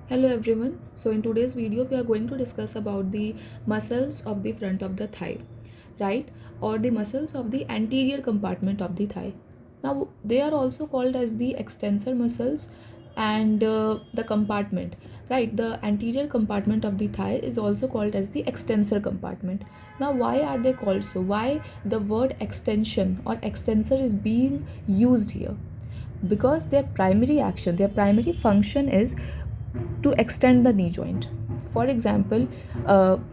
Hello everyone. So in today's video we are going to discuss about the muscles of the front of the thigh, right? Or the muscles of the anterior compartment of the thigh. Now they are also called as the extensor muscles and the compartment, right? The anterior compartment of the thigh is also called as the extensor compartment. Now why are they called so? Why the word extension or extensor is being used here? Because their primary action, their primary function is to extend the knee joint. For example,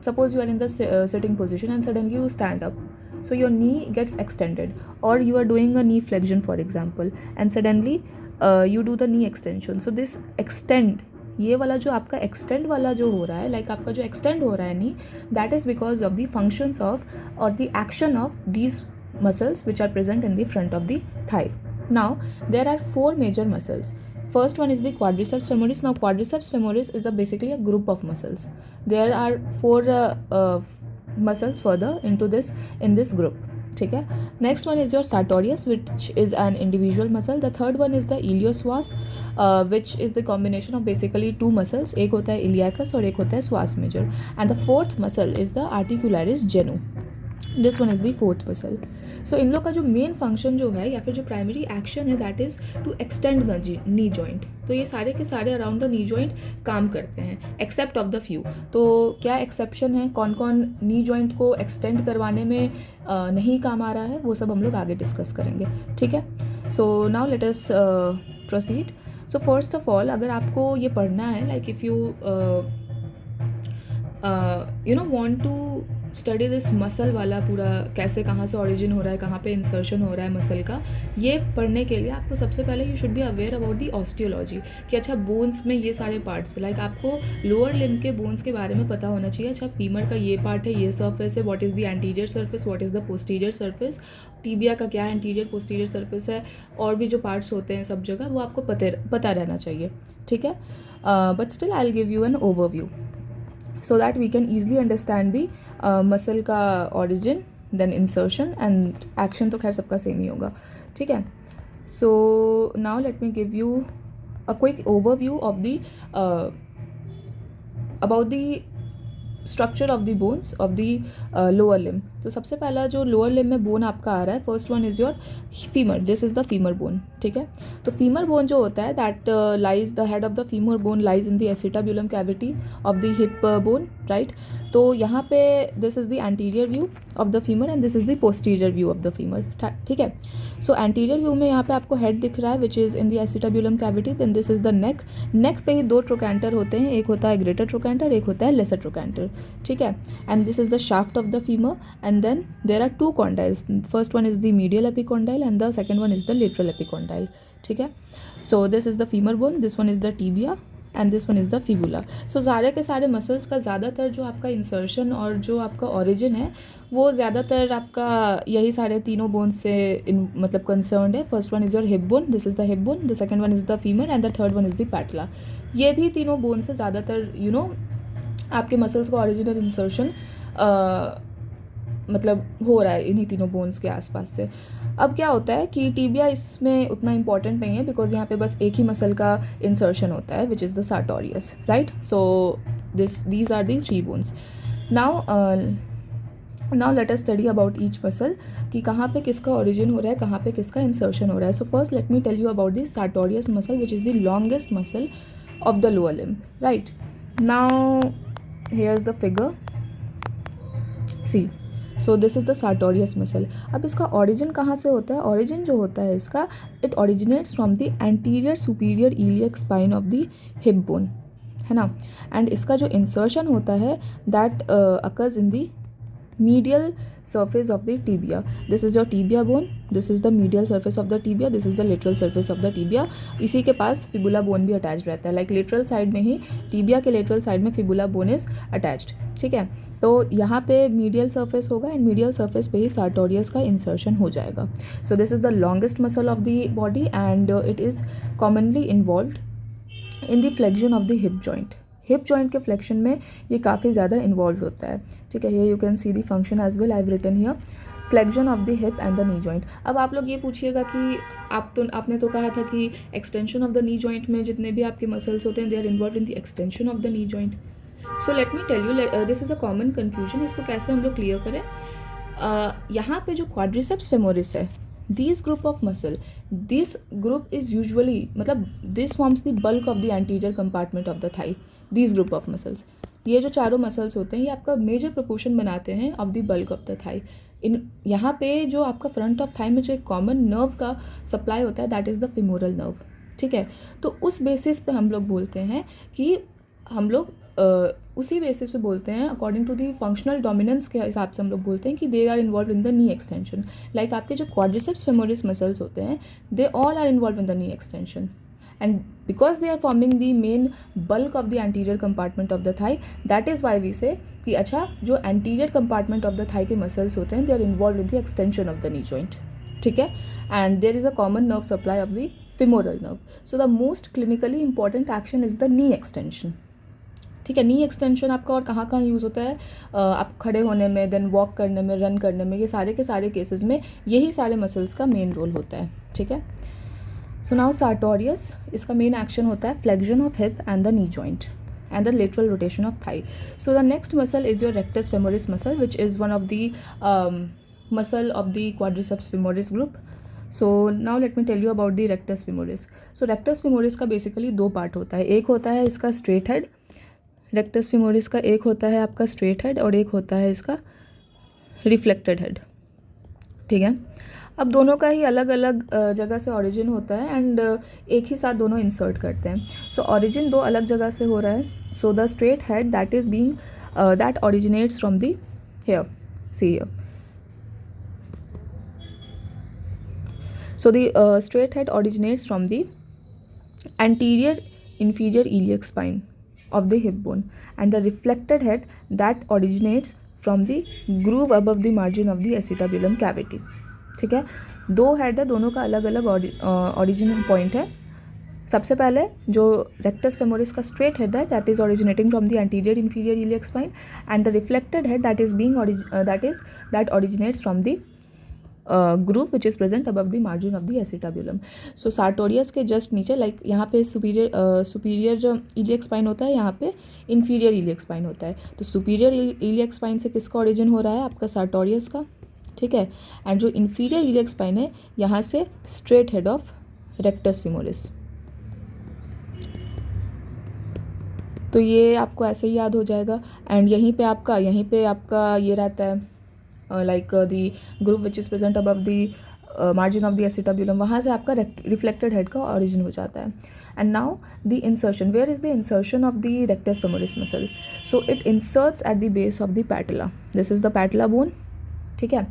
suppose you are in the sitting position and suddenly you stand up, so your knee gets extended, or you are doing a knee flexion for example, and suddenly you do the knee extension. So this extend, ये वाला जो आपका extend वाला जो हो रहा है, like आपका जो एक्सटेंड हो रहा है knee, that is because of the functions of or the action of these muscles which are present in the front of the thigh. Now there are four major muscles. First one is the quadriceps femoris. Now quadriceps femoris is basically a group of muscles. There are four muscles further into this in this group. ठीक है. Next one is your sartorius, which is an individual muscle. The third one is the iliopsoas, which is the combination of basically two muscles. एक होता है iliacus और एक होता है psoas major. And the fourth muscle is the articularis genu. This one is the fourth muscle. So इन लोग का जो मेन फंक्शन जो है या फिर जो प्राइमरी एक्शन है that is to extend the knee joint. तो ये सारे के सारे अराउंड द नी जॉइंट काम करते हैं एक्सेप्ट ऑफ द फ्यू. तो क्या एक्सेप्शन है, कौन कौन नी जॉइंट को एक्सटेंड करवाने में नहीं काम आ रहा है, वो सब हम लोग आगे डिस्कस करेंगे. ठीक है. So now let us proceed. So first of all अगर आपको ये पढ़ना है, like if you know want to study this muscle वाला पूरा, कैसे कहाँ से ऑरिजिन हो रहा है, कहाँ पे इंसर्शन हो रहा है मसल का, ये पढ़ने के लिए आपको सबसे पहले you should be aware about the osteology कि अच्छा बोन्स में ये सारे पार्ट्स, लाइक आपको लोअर लिम्ब के बोन्स के बारे में पता होना चाहिए. अच्छा फीमर का ये पार्ट है, ये सर्फेस है, what is the anterior surface, what is the posterior surface, tibia का क्या एंटीरियर पोस्टीरियर सर्फेस है, और भी जो पार्ट्स होते हैं सब जगह वो आपको पता रहना चाहिए. ठीक है. But still I will give you an overview so that we can easily understand the muscle का origin, then insertion and action. तो खैर सबका सेम ही होगा. ठीक है. So now let me give you a quick overview of the about the structure of the bones of the lower limb. तो सबसे पहला जो लोअर लिम्ब में बोन आपका आ रहा है, first one is your femur. This is the femur bone. ठीक है. तो फीमर बोन जो होता है that lies, the head of the femur bone lies in the acetabulum cavity of the hip bone, right. तो यहाँ पे this is the anterior view of the femur and this is the posterior view of the femur. ठीक है. सो anterior view में यहाँ पे आपको head दिख रहा है which is in the acetabulum cavity. Then this is the neck. Neck पे ही दो ट्रोकैंटर होते हैं, एक होता है ग्रेटर ट्रोकैंटर, एक होता है लेसर ट्रोकैंटर. ठीक है. And this is the shaft of the femur and then there are two condyles. First one is the medial epicondyle and the second one is the lateral epicondyle. ठीक है. So this is the femur bone, this one is the tibia and this one is the fibula. So सारे के सारे muscles का ज़्यादातर जो आपका insertion और जो आपका ओरिजिन है वो ज़्यादातर आपका यही सारे तीनों बोन्स से मतलब कंसर्नड है. First one is your hip bone, this is the hip bone, the second one is the femur and the third one is the patella. ये भी तीनों बोन से ज़्यादातर यू नो आपके मसल्स का ओरिजिन और इंसर्शन मतलब हो रहा है इन्हीं तीनों बोन्स के आसपास से. अब क्या होता है कि टीबिया इसमें उतना इंपॉर्टेंट नहीं है बिकॉज यहाँ पे बस एक ही मसल का इंसर्शन होता है which is the sartorius, right. So these are the three bones. Now let us study about each muscle कि कहाँ पे किसका ओरिजिन हो रहा है, कहाँ पे किसका इंसर्शन हो रहा है. So first let me tell you about the sartorius muscle which is the longest muscle of the lower limb, right. Now here is the figure, see. So this is the sartorius muscle. अब इसका origin कहाँ से होता है? Origin जो होता है इसका, it originates from the anterior superior iliac spine of the hip bone, है ना. एंड इसका जो इंसर्शन होता है that occurs in the medial surface of the tibia. This is your tibia bone, this is the medial surface of the tibia, this is the lateral surface of the tibia. इसी के पास fibula bone भी attach रहता है, like lateral side में ही tibia के lateral side में fibula bone is attached. ठीक है. तो यहाँ पे मीडियल सर्फेस होगा एंड मीडियल सर्फेस पे ही सार्टोरियस का इंसर्शन हो जाएगा. सो this is the longest muscle of the body and it is commonly involved in the flexion of the hip joint. Hip joint के फ्लेक्शन में ये काफ़ी ज़्यादा इन्वॉल्व होता है. ठीक है. Here you can see the function as well, I have written here. Flexion of the hip and the knee joint. अब आप लोग ये पूछिएगा कि आपने तो कहा था कि extension of the knee joint में जितने भी आपके मसल्स होते हैं they are involve in the extension of the knee joint. So let me tell you, this is a common confusion, इसको कैसे हम लोग क्लियर करें। यहाँ पे जो क्वाड्रिसेप्स फेमोरिस है, this group of muscle, this group is usually, मतलब this forms the bulk of the anterior compartment of the thigh, this group of muscles. ये जो चारों मसल्स होते हैं ये आपका मेजर प्रोपोर्शन बनाते हैं of the bulk of the thigh. इन यहाँ पे जो आपका फ्रंट ऑफ थाई में जो एक कॉमन नर्व का सप्लाई होता है that is the femoral nerve, ठीक है। तो उस बेसिस पे हम लोग बोलते हैं कि हम लोग उसी बेसिस पे बोलते हैं, according to the functional dominance के हिसाब से हम लोग बोलते हैं कि they are involve in the knee extension. Like आपके जो क्वाड्रिसेप्स फेमोरिस मसल्स होते हैं they all are involve in the knee extension, and because they are forming the main bulk of the anterior compartment of the thigh, that is why we say कि अच्छा जो anterior compartment of the thigh के muscles होते हैं they are involved in the extension of the knee joint, ठीक है। and there is a common nerve supply of the femoral nerve. So the most clinically important action is the knee extension, ठीक है। नी extension आपका और कहाँ कहाँ use होता है, आप खड़े होने में, देन वॉक करने में, रन करने में, ये सारे के सारे केसेस में यही सारे मसल्स का मेन रोल होता है, ठीक है। सो नाउ सार्टोरियस, इसका मेन एक्शन होता है flexion of hip and the knee joint and the lateral rotation of thigh. So the next muscle is your rectus femoris muscle, which is one of the muscle of the quadriceps femoris group. So now let me tell you about the rectus femoris. So rectus femoris का basically दो part होता है, एक होता है इसका straight head, rectus femoris का एक होता है आपका straight head और एक होता है इसका reflected head, ठीक है। अब दोनों का ही अलग अलग जगह से ऑरिजिन होता है एंड एक ही साथ दोनों इंसर्ट करते हैं। सो ऑरिजिन दो अलग जगह से हो रहा है। So the straight head that is being that originates from the here, see here. So the straight head originates from the anterior inferior iliac spine of the hip bone and the reflected head that originates from the groove above the margin of the acetabulum cavity, ठीक है। दो head है, दोनों का अलग अलग origin point है। सबसे पहले जो रेक्टस फेमोरिस का स्ट्रेट हेड है that is originating from the anterior inferior iliac spine and the reflected head that originates from the groove which is present above the margin of the acetabulum. So sartorius के just नीचे, like यहाँ पे superior iliac spine होता है, यहाँ पे inferior iliac spine होता है। तो सुपीरियर इलियक स्पाइन से किसका ऑरिजिन हो रहा है, आपका सार्टोरियस का, ठीक है। एंड जो इंफीरियर इलियक स्पाइन है यहाँ से straight head of rectus femoris. तो ये आपको ऐसे ही याद हो जाएगा। एंड यहीं पे आपका ये रहता है like the group which is present above the margin of the acetabulum, वहाँ से आपका रिफ्लेक्टेड हेड का ऑरिजिन हो जाता है। And now the insertion, where is the insertion of the rectus femoris muscle. So it inserts at the base of the patella, this is the patella bone, ठीक है,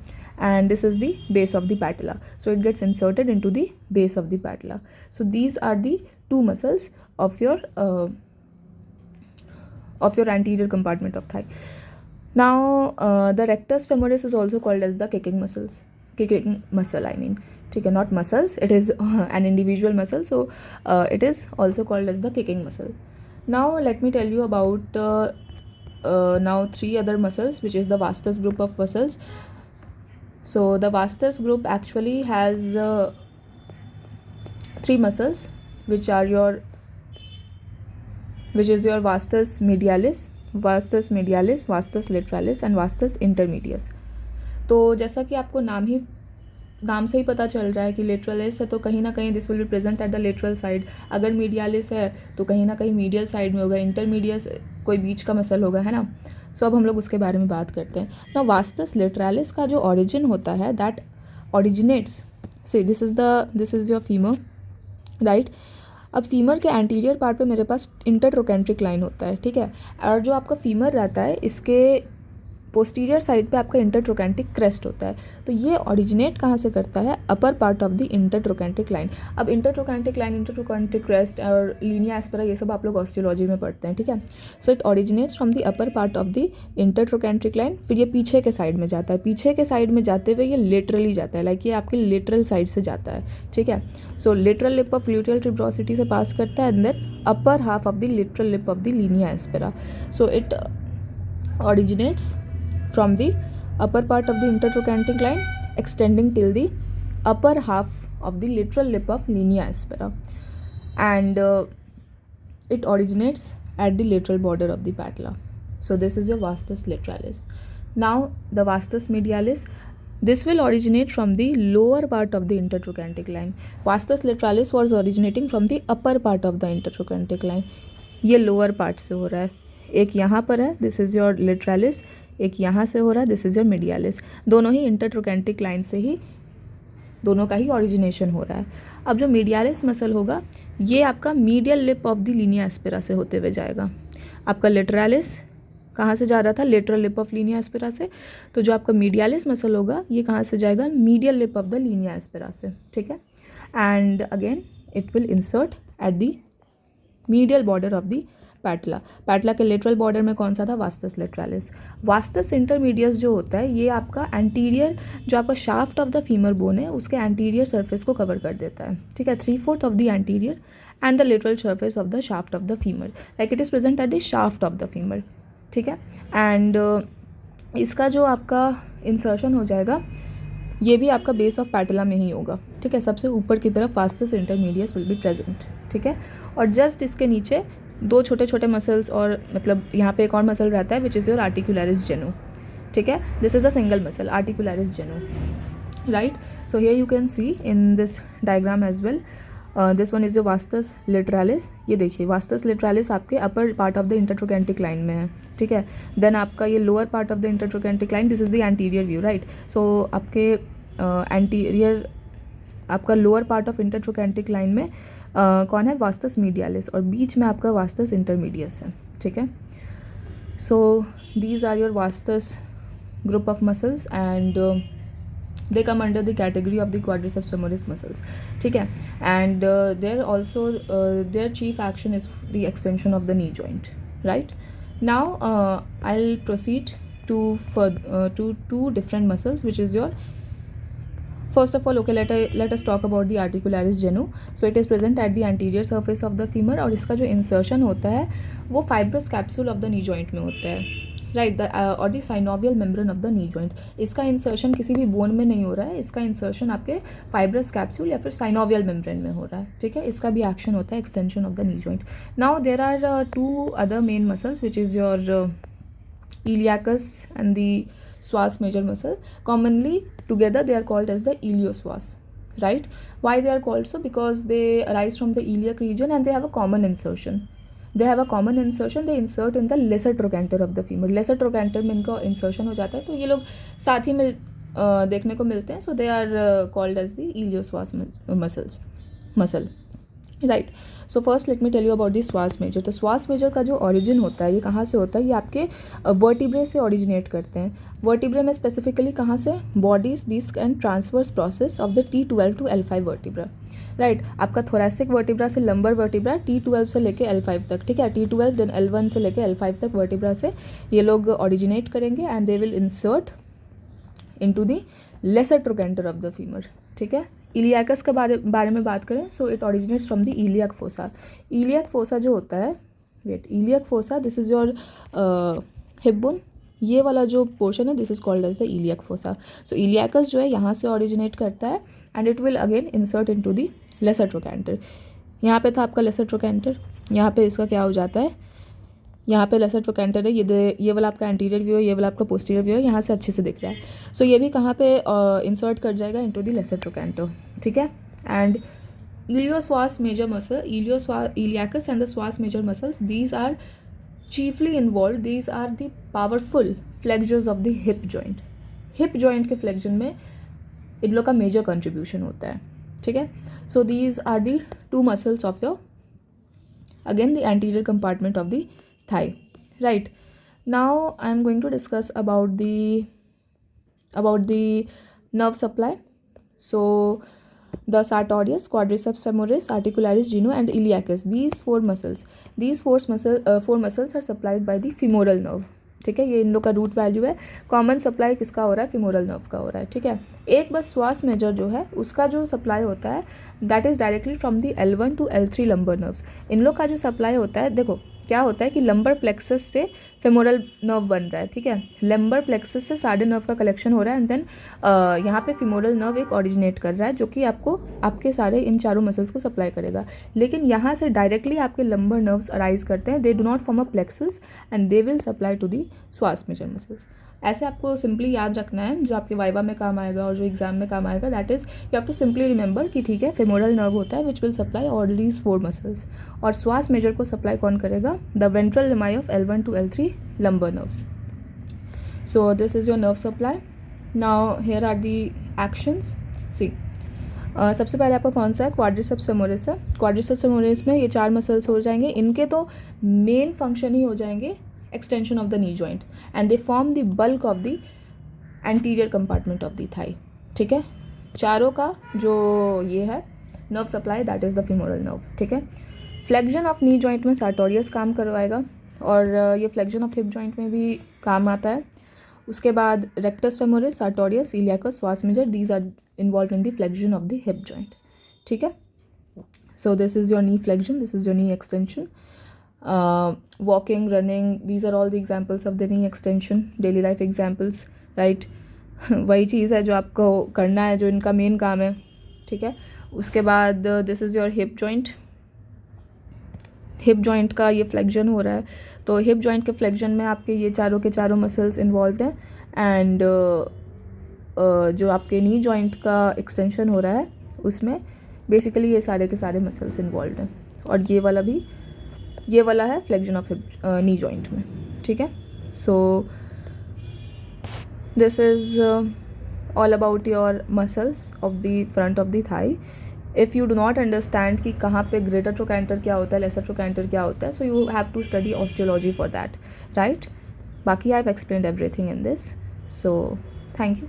and this is the base of the patella. So it gets inserted into the base of the patella. So these are the two muscles of your anterior compartment of thigh. Now the rectus femoris is also called as the kicking muscle, I mean, ठीक है, not muscles, it is an individual muscle, so it is also called as the kicking muscle. Now let me tell you about now three other muscles, which is the vastus group of muscles. So the vastus group actually has three muscles, which is your vastus medialis, vastus lateralis and vastus intermedius. तो जैसा कि आपको नाम से ही पता चल रहा है कि लेटरलिस है तो कहीं ना कहीं this will be present at the lateral side, अगर मीडियालिस है तो कहीं ना कहीं मीडियल साइड में होगा, इंटरमीडियस कोई बीच का मसल होगा, है ना। सो अब हम लोग उसके बारे में बात करते हैं ना। वास्तस लेटरालिस का जो ऑरिजिन होता है that originates, see this is your femur, right. अब फीमर के एंटीरियर पार्ट पे मेरे पास इंटरट्रोकेंट्रिक लाइन होता है, ठीक है, और जो आपका फीमर रहता है इसके पोस्टीरियर साइड पे आपका इंटरट्रोकेंटिक क्रेस्ट होता है। तो ये ऑरिजिनेट कहाँ से करता है, upper part of the intertrochanteric line. अब इंटरट्रोकेंटिक लाइन, इंटरट्रोकेंटिक क्रेस्ट और लीनिया एस्पेरा ये सब आप लोग ऑस्टियोलॉजी में पढ़ते हैं, ठीक है। So it originates from the upper part of the intertrochanteric line, फिर ये पीछे के साइड में जाता है, पीछे के साइड में जाते हुए ये लेटरली जाता है, लाइक ये आपके लेटरल साइड से जाता है, ठीक है। So lateral lip of gluteal tuberosity से पास करता है and then upper half of the lateral lip of the linea aspera. So it originates from the upper part of the intertrochanteric line extending till the upper half of the lateral lip of linea aspera, and it originates at the lateral border of the patella. So this is your vastus lateralis. Now the vastus medialis, this will originate from the lower part of the intertrochanteric line. Vastus lateralis was originating from the upper part of the intertrochanteric line. ये lower part से हो रहा है, एक यहाँ पर है, this is your लेटरालिस, एक यहाँ से हो रहा है, दिस इज़ योर मीडियालिस. दोनों ही इंटरट्रोकैंटिक लाइन से ही दोनों का ही ऑरिजिनेशन हो रहा है. अब जो मीडियालिस मसल होगा ये आपका medial lip of the linea aspera से होते हुए जाएगा. आपका लेटरालिस कहाँ से जा रहा था, lateral lip of Linnaea aspera से. तो जो आपका मीडियालिस मसल होगा ये कहाँ से जाएगा, medial lip of the linea aspera से. ठीक है. And again it will insert at the medial border of the patella. Patella के लेटरल बॉर्डर में कौन सा था, वास्तस लेटरालिस. वास्तस इंटरमीडियस जो होता है ये आपका एंटीरियर, जो आपका shaft of the femur bone है उसके एंटीरियर सरफेस को कवर कर देता है. ठीक है. 3/4 of the anterior and the lateral surface of the shaft of the femur, like it is present at the shaft of the femur. ठीक है. एंड इसका जो आपका इंसर्शन हो जाएगा ये भी आपका बेस ऑफ पैटेला में ही होगा. ठीक है. सबसे ऊपर की तरफ वास्तस इंटरमीडियस विल बी प्रेजेंट. ठीक है. और जस्ट इसके नीचे दो छोटे छोटे मसल्स, और मतलब यहाँ पे एक और मसल रहता है विच इज़ योर आर्टिकुलरिस जेनु. ठीक है. This is a single muscle, articularis genu. Right. So here you can see in this diagram as well. This one is your vastus lateralis. ये देखिए वास्तस लेटरालिस आपके upper part of the intertrochanteric line में है. ठीक है. Then आपका ये lower part of the intertrochanteric line, this is the anterior view. Right. So आपके एंटीरियर आपका lower part of intertrochanteric line में कौन है, वास्तस मीडियालिस, और बीच में आपका वास्तस इंटरमीडियस है. ठीक है. So these are your vastus group of muscles and they come under the category of the quadriceps femoris muscles. ठीक है. and there also their chief action is the extension of the knee joint. right. now I'll proceed to two different muscles which is your, first of all, okay, let us talk about the articularis genu. so it is present at the anterior surface of the femur, और इसका जो insertion होता है वो fibrous capsule of the knee joint में होता है. Right. और the synovial membrane of the knee joint. इसका इंसर्शन किसी भी बोन में नहीं हो रहा है, इसका इंसर्शन आपके फाइब्रस कैप्सूल या फिर साइनोवियल मेम्ब्रेन में हो रहा है. ठीक है. इसका भी एक्शन होता है extension of the knee joint. Now there are two other main muscles which is your iliacus and the psoas major muscle. Commonly together they are called as the iliopsoas. right. why they are called so, because they arise from the iliac region and they have a common insertion. they have a common insertion. they insert in the lesser trochanter of the femur. lesser trochanter में इनका insertion हो जाता है, तो ये लोग साथ ही में देखने को मिलते हैं. So they are called as the iliopsoas muscle. Right. So first let me tell you about the psoas major. तो श्वास मेजर का जो ओरिजिन होता है ये कहाँ से होता है, ये आपके वर्टिब्रे से ओरिजिनेट करते हैं. वर्टिब्रे में स्पेसिफिकली कहाँ से, bodies disc and transverse process of the T12 to L5 vertebra. Right. आपका थोरैसिक वर्टिब्रा से लंबर वर्टिब्रा, T12 से लेके L5 तक. ठीक है. T12 देन L1 से लेके L5 तक वर्टिब्रा से ये लोग ओरिजिनेट करेंगे and they will insert into the lesser trochanter of the femur. ठीक है. इलियाकस के बारे में बात करें, so it originates from the iliac fossa. Iliac fossa जो होता है, wait, iliac fossa, this is your hip bone. ये वाला जो पोर्शन है this is called as the iliac fossa. So iliacus जो है यहाँ से ओरिजिनेट करता है and it will again insert into the lesser trochanter. यहाँ पे था आपका लेसर ट्रोकेंटर, यहाँ पे इसका क्या हो जाता है, यहाँ पे लेसर ट्रोकेंटर है, ये वाला आपका एंटीरियर व्यू है, ये वाला आपका पोस्टीरियर व्यू है, यहाँ से अच्छे से दिख रहा है. सो ये भी कहाँ पे इंसर्ट कर जाएगा, इनटू द लेसर ट्रोकेंटर. ठीक है. And iliopsoas major muscle, iliacus and the psoas major muscles, these are chiefly involved, these are the powerful flexors of the hip joint. Hip joint के फ्लेक्शन में इन लोग का major contribution होता है. ठीक है. So these are the two muscles of your, again the anterior compartment of the thigh. Right. Now I am going to discuss about the nerve supply. So the sartorius, quadriceps femoris, articularis genu and iliacus, these four muscles are supplied by the femoral nerve. ठीक है. ये इन लोग का root value है. Common supply किसका हो रहा है, femoral nerve का हो रहा है. ठीक है. एक बस श्वास मेजर जो है उसका जो सप्लाई होता है that is directly from the L1 to L3 lumbar nerves. इन लोग का जो सप्लाई होता है, देखो क्या होता है कि लंबर प्लेक्सस से फेमोरल नर्व बन रहा है, ठीक है। लंबर प्लेक्सस से सारे नर्व का कलेक्शन हो रहा है एंड देन यहाँ पे फेमोरल नर्व एक ऑरिजिनेट कर रहा है जो कि आपको आपके सारे इन चारों मसल्स को सप्लाई करेगा। लेकिन यहाँ से डायरेक्टली आपके लंबर नर्व्स अराइज करते हैं, they do not form a plexus and they will supply to the psoas major muscles. ऐसे आपको सिंपली याद रखना है, जो आपके वाइवा में काम आएगा और जो एग्जाम में काम आएगा, that is you have to simply remember कि ठीक है फेमोरल नर्व होता है which will supply all these 4 muscles, और श्वास मेजर को सप्लाई कौन करेगा, the ventral rami of L1 to L3 lumbar nerves. So this is your nerve supply. Now here are the actions. See, सबसे पहले आपका कौन सा है, क्वाड्रिसेप्स फेमोरिस है। क्वाड्रिसेप्स फेमोरिस में ये 4 मसल्स हो जाएंगे, इनके तो मेन फंक्शन ही हो जाएंगे extension of the knee joint and they form the bulk of the anterior compartment of the thigh, ठीक है। चारों का जो ये है nerve supply that is the femoral nerve, ठीक है। फ्लेक्शन ऑफ नी जॉइंट में सार्टोरियस काम करवाएगा और ये फ्लेक्शन ऑफ हिप जॉइंट में भी काम आता है। उसके बाद rectus femoris, sartorius, iliacus, psoas major, these are involve in the flexion of the hip joint, ठीक है। So this is your knee flexion, this is your knee extension. Walking, running, these are all the examples of the knee extension, daily life examples, right. वही चीज़ है जो आपको करना है, जो इनका मेन काम है, ठीक है। उसके बाद this is your hip joint. Hip joint का ये फ्लेक्शन हो रहा है, तो हिप जॉइंट के फ्लेक्शन में आपके ये चारों के चारों मसल्स इन्वॉल्व हैं एंड जो आपके नी जॉइंट का एक्सटेंशन हो रहा है उसमें बेसिकली ये सारे के सारे मसल्स इन्वॉल्व हैं, और ये वाला है flexion of hip knee joint में, ठीक है। So this is all about your muscles of the front of the thigh. If you do not understand कि कहाँ पे ग्रेटर ट्रोकैंटर क्या होता है, लेसर ट्रोकैंटर क्या होता है, so you have to study osteology for that, right. बाकी I have explained everything in this, so thank you.